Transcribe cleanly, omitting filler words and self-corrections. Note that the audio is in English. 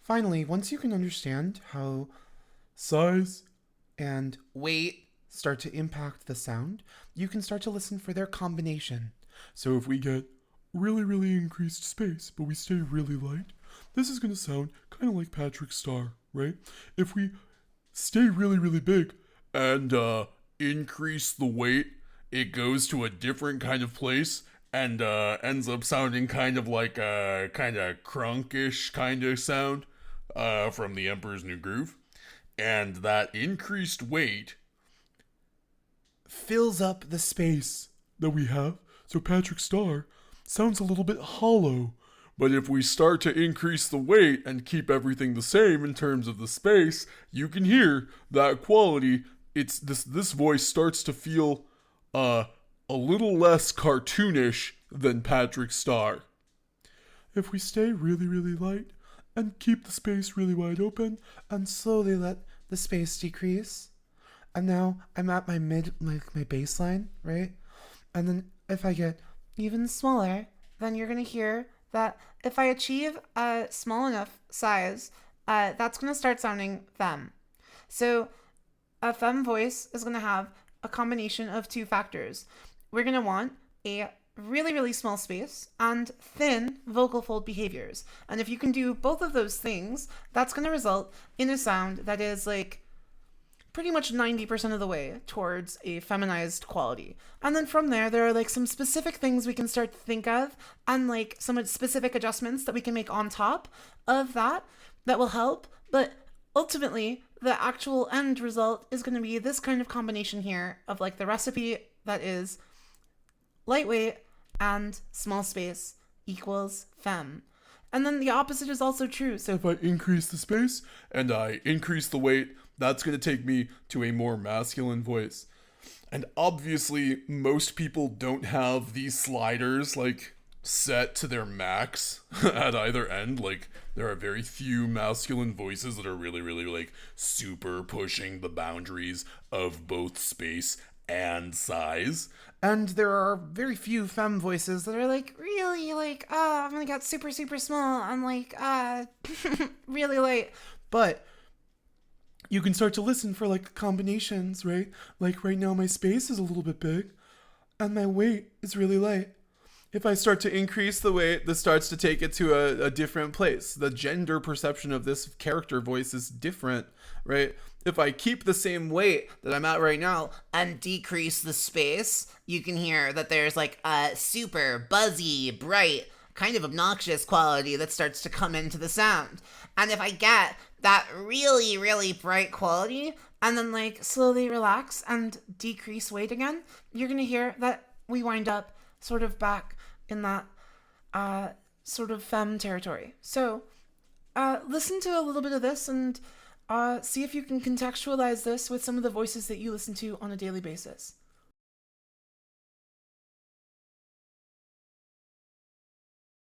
Finally, once you can understand how size and weight start to impact the sound, you can start to listen for their combination. So if we get really, really increased space, but we stay really light, this is going to sound kind of like Patrick Starr, right? If we stay really, really big and increase the weight, it goes to a different kind of place and ends up sounding kind of like a kind of crunkish kind of sound from The Emperor's New Groove. And that increased weight fills up the space that we have. So Patrick Starr sounds a little bit hollow. But if we start to increase the weight and keep everything the same in terms of the space, you can hear that quality. It's this voice starts to feel a little less cartoonish than Patrick Starr. If we stay really, really light and keep the space really wide open and slowly let the space decrease, and now I'm at my my baseline, right? And then if I get even smaller, then you're gonna hear that if I achieve a small enough size, that's gonna start sounding femme. So a femme voice is gonna have a combination of two factors. We're gonna want a really, really small space and thin vocal fold behaviors. And if you can do both of those things, that's going to result in a sound that is like pretty much 90% of the way towards a feminized quality. And then from there are like some specific things we can start to think of and like some specific adjustments that we can make on top of that will help. But ultimately, the actual end result is going to be this kind of combination here of like the recipe that is lightweight and small space equals femme. And then the opposite is also true. So if I increase the space and I increase the weight, that's going to take me to a more masculine voice. And obviously, most people don't have these sliders like set to their max at either end. Like, there are very few masculine voices that are really, really like super pushing the boundaries of both space and size. And there are very few femme voices that are like really like, I'm gonna get super, super small. I'm like, really light. But you can start to listen for like combinations, right? Like right now my space is a little bit big and my weight is really light. If I start to increase the weight, this starts to take it to a different place. The gender perception of this character voice is different, right? If I keep the same weight that I'm at right now and decrease the space, you can hear that there's like a super buzzy, bright, kind of obnoxious quality that starts to come into the sound. And if I get that really, really bright quality and then like slowly relax and decrease weight again, you're going to hear that we wind up sort of back in that sort of femme territory. So listen to a little bit of this and see if you can contextualize this with some of the voices that you listen to on a daily basis.